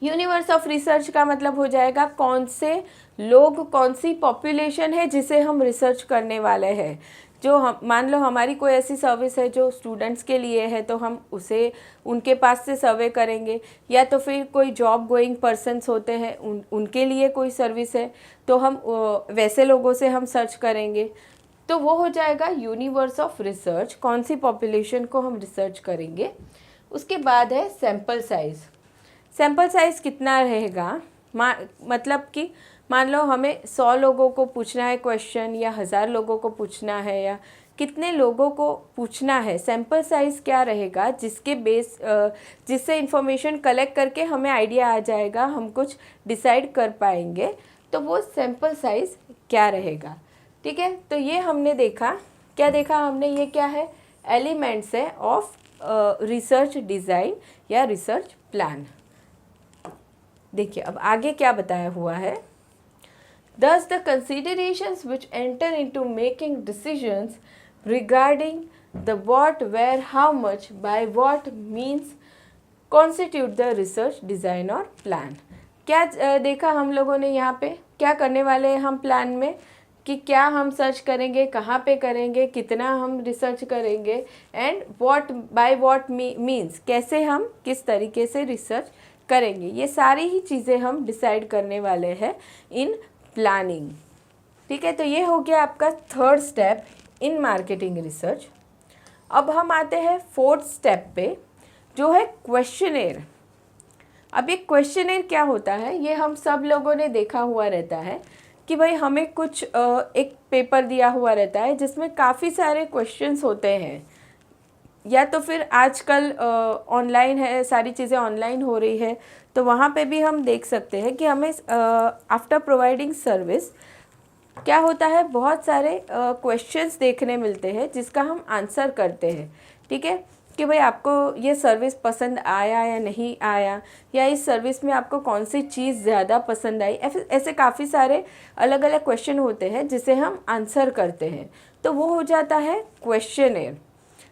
universe of research का मतलब हो जाएगा कौन से लोग, कौन सी पॉपुलेशन है जिसे हम रिसर्च करने वाले हैं। जो हम मान लो हमारी कोई ऐसी सर्विस है जो स्टूडेंट्स के लिए है तो हम उसे उनके पास से सर्वे करेंगे, या तो फिर कोई जॉब गोइंग पर्सन्स होते हैं उनके लिए कोई सर्विस है तो हम वैसे लोगों से हम सर्च करेंगे। तो वो हो जाएगा यूनिवर्स ऑफ रिसर्च, कौन सी पॉपुलेशन को हम रिसर्च करेंगे। उसके बाद है सैम्पल साइज़। सैम्पल साइज़ कितना रहेगा, मतलब कि मान लो हमें 100 लोगों को पूछना है क्वेश्चन, या 1000 लोगों को पूछना है, या कितने लोगों को पूछना है, सैम्पल साइज़ क्या रहेगा जिसके बेस जिससे इंफॉर्मेशन कलेक्ट करके हमें आइडिया आ जाएगा, हम कुछ डिसाइड कर पाएंगे। तो वो सैम्पल साइज़ क्या रहेगा। ठीक है, तो ये हमने देखा, क्या देखा हमने, ये क्या है, एलिमेंट्स है ऑफ रिसर्च डिज़ाइन या रिसर्च प्लान। देखिए अब आगे क्या बताया हुआ है। Thus the considerations which enter into making decisions regarding the what, where, how much, by what means constitute the research design or plan। क्या देखा हम लोगों ने यहाँ पे, क्या करने वाले हैं हम प्लान में, कि क्या हम सर्च करेंगे, कहाँ पे करेंगे, कितना हम रिसर्च करेंगे, and what by what means, कैसे हम किस तरीके से रिसर्च करेंगे। ये सारी ही चीज़ें हम डिसाइड करने वाले हैं इन प्लानिंग। ठीक है, तो ये हो गया आपका third step in marketing research. अब हम आते हैं फोर्थ स्टेप पे, जो है क्वेश्चनेयर। अब ये क्वेश्चनेयर क्या होता है, ये हम सब लोगों ने देखा हुआ रहता है कि भाई हमें कुछ एक पेपर दिया हुआ रहता है जिसमें काफ़ी सारे क्वेश्चंस होते हैं, या तो फिर आजकल ऑनलाइन है, सारी चीज़ें ऑनलाइन हो रही है, तो वहाँ पे भी हम देख सकते हैं कि हमें आफ्टर प्रोवाइडिंग सर्विस क्या होता है, बहुत सारे क्वेश्चंस देखने मिलते हैं जिसका हम आंसर करते हैं। ठीक है, कि भाई आपको ये सर्विस पसंद आया या नहीं आया, या इस सर्विस में आपको कौन सी चीज़ ज़्यादा पसंद आई, ऐसे काफ़ी सारे अलग अलग क्वेश्चन होते हैं जिसे हम आंसर करते हैं। तो वो हो जाता है क्वेश्चनेयर।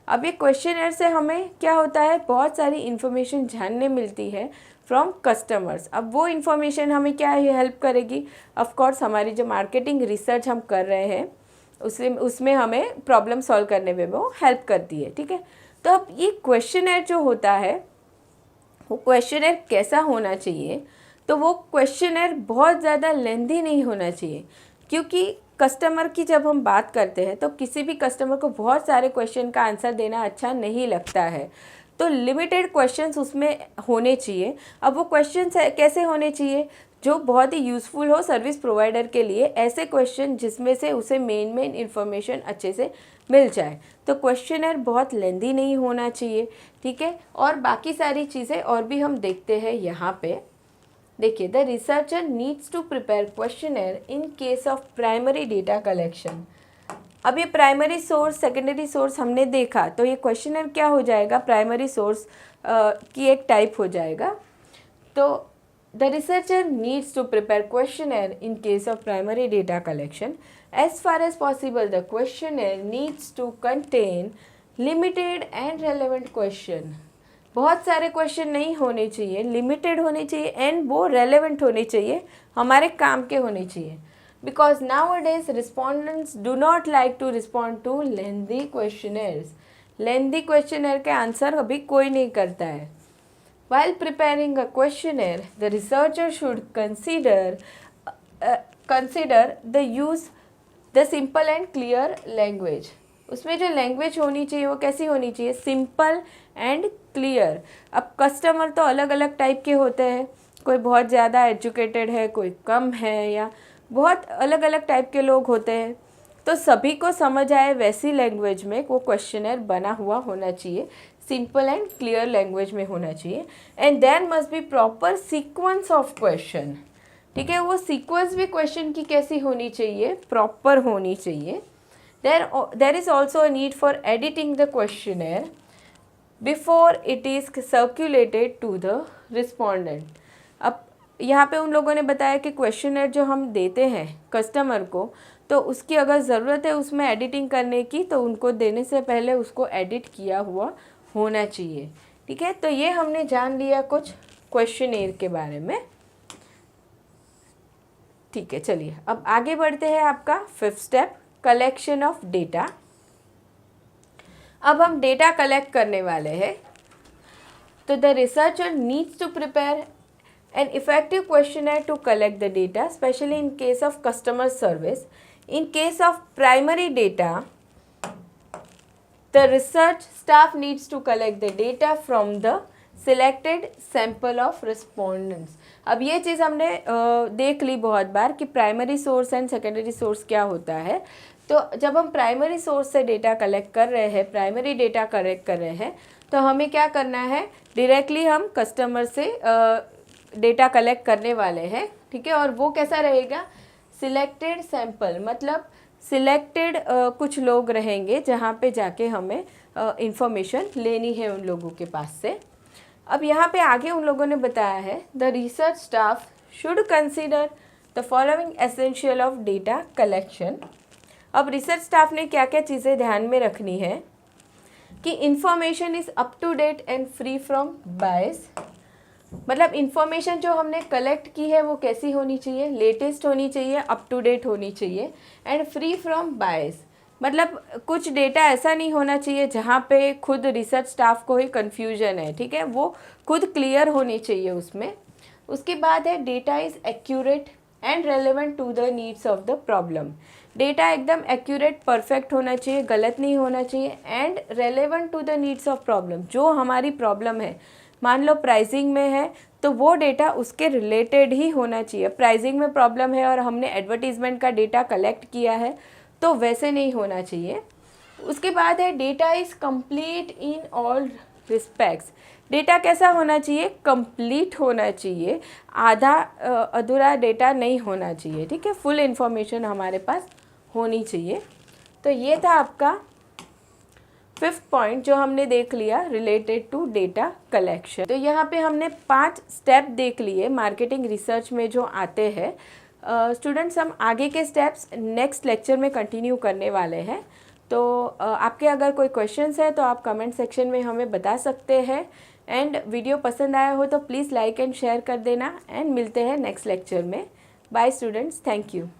अब ये क्वेश्चनेयर से हमें क्या होता है, बहुत सारी इन्फॉर्मेशन जानने मिलती है फ्रॉम कस्टमर्स। अब वो इन्फॉर्मेशन हमें क्या हेल्प करेगी, ऑफ कोर्स हमारी जो मार्केटिंग रिसर्च हम कर रहे हैं उसमें हमें प्रॉब्लम सॉल्व करने में वो हेल्प करती है। ठीक है, तो अब ये क्वेश्चनेयर जो होता है, वो क्वेश्चनेयर कैसा होना चाहिए, तो वो क्वेश्चनेयर बहुत ज़्यादा लेंथी नहीं होना चाहिए, क्योंकि कस्टमर की जब हम बात करते हैं तो किसी भी कस्टमर को बहुत सारे क्वेश्चन का आंसर देना अच्छा नहीं लगता है, तो लिमिटेड क्वेश्चंस उसमें होने चाहिए। अब वो क्वेश्चंस कैसे होने चाहिए, जो बहुत ही यूज़फुल हो सर्विस प्रोवाइडर के लिए, ऐसे क्वेश्चन जिसमें से उसे मेन इन्फॉर्मेशन अच्छे से मिल जाए। तो क्वेश्चनर बहुत लेंदी नहीं होना चाहिए। ठीक है, और बाकी सारी चीज़ें और भी हम देखते हैं यहाँ पे। देखिए, the researcher needs to prepare questionnaire in case of primary data collection. अब ये प्राइमरी सोर्स सेकेंडरी सोर्स हमने देखा, तो ये क्वेश्चनर क्या हो जाएगा, प्राइमरी सोर्स की एक टाइप हो जाएगा। तो the researcher needs to prepare questionnaire in case of primary data collection. As far as possible the questionnaire needs to contain limited and relevant question. बहुत सारे क्वेश्चन नहीं होने चाहिए, लिमिटेड होने चाहिए, एंड वो रेलेवेंट होने चाहिए, हमारे काम के होने चाहिए। Because nowadays respondents do not like to respond to lengthy questionnaires. Lengthy questionnaire के आंसर अभी कोई नहीं करता है। While preparing a questionnaire, the researcher should consider the simple and clear language. उसमें जो लैंग्वेज होनी चाहिए वो कैसी होनी चाहिए, सिंपल एंड क्लियर। अब कस्टमर तो अलग अलग टाइप के होते हैं, कोई बहुत ज़्यादा एजुकेटेड है, कोई कम है, या बहुत अलग अलग टाइप के लोग होते हैं। तो सभी को समझ आए वैसी लैंग्वेज में वो क्वेश्चनर बना हुआ होना चाहिए, सिंपल एंड क्लियर लैंग्वेज में होना चाहिए। And there must be proper sequence of question. ठीक है, वो सीक्वेंस भी क्वेश्चन की कैसी होनी चाहिए, प्रॉपर होनी चाहिए। There is also a need for editing the questionnaire before it is circulated to the respondent. अब यहाँ पे उन लोगों ने बताया कि क्वेश्चनर जो हम देते हैं कस्टमर को, तो उसकी अगर ज़रूरत है उसमें एडिटिंग करने की, तो उनको देने से पहले उसको एडिट किया हुआ होना चाहिए। ठीक है, तो ये हमने जान लिया कुछ क्वेश्चनेयर के बारे में। ठीक है, चलिए अब आगे बढ़ते हैं। आपका 5th step, collection of data. अब हम डेटा कलेक्ट करने वाले हैं। तो the researcher needs to prepare an effective questionnaire to collect the data, especially in case of customer service. In case of primary data, the research staff needs to collect the data from the selected sample of respondents. अब ये चीज़ हमने देख ली बहुत बार कि primary source and secondary source क्या होता है। तो जब हम प्राइमरी सोर्स से डेटा कलेक्ट कर रहे हैं, प्राइमरी डेटा कलेक्ट कर रहे हैं, तो हमें क्या करना है, डायरेक्टली हम कस्टमर से डेटा कलेक्ट करने वाले हैं। ठीक है, और वो कैसा रहेगा, सिलेक्टेड सैंपल, मतलब सिलेक्टेड कुछ लोग रहेंगे जहाँ पे जाके हमें इंफॉर्मेशन लेनी है उन लोगों के पास से। अब यहाँ पे आगे उन लोगों ने बताया है, the research staff should consider the following essential of data collection. अब रिसर्च स्टाफ ने क्या क्या चीज़ें ध्यान में रखनी है कि information is up to date and free from bias. मतलब इंफॉर्मेशन जो हमने कलेक्ट की है वो कैसी होनी चाहिए, लेटेस्ट होनी चाहिए, अप टू डेट होनी चाहिए, एंड फ्री फ्रॉम बायस। मतलब कुछ डेटा ऐसा नहीं होना चाहिए जहाँ पे खुद रिसर्च स्टाफ को ही कन्फ्यूजन है। ठीक है, वो खुद क्लियर होनी चाहिए उसमें। उसके बाद है data is accurate and relevant to the needs of the problem. Data एकदम एक्यूरेट, परफेक्ट होना चाहिए, गलत नहीं होना चाहिए, and relevant to the needs of problem. जो हमारी प्रॉब्लम है, मान लो प्राइसिंग में है, तो वो डेटा उसके रिलेटेड ही होना चाहिए। प्राइसिंग में प्रॉब्लम है और हमने एडवर्टीजमेंट का डेटा कलेक्ट किया है, तो वैसे नहीं होना चाहिए। उसके बाद है data is complete in all respects. Data कैसा होना चाहिए, कंप्लीट होना चाहिए, आधा अधूरा डेटा नहीं होना चाहिए। ठीक है, फुल इंफॉर्मेशन हमारे पास होनी चाहिए। तो ये था आपका 5th पॉइंट जो हमने देख लिया रिलेटेड टू डेटा कलेक्शन। तो यहाँ पे हमने 5 स्टेप देख लिए मार्केटिंग रिसर्च में जो आते हैं। स्टूडेंट्स, हम आगे के स्टेप्स नेक्स्ट लेक्चर में कंटिन्यू करने वाले हैं। तो आपके अगर कोई क्वेश्चंस है तो आप कमेंट सेक्शन में हमें बता सकते हैं। एंड वीडियो पसंद आया हो तो प्लीज़ लाइक एंड शेयर कर देना। एंड मिलते हैं नेक्स्ट लेक्चर में। Bye students, thank you.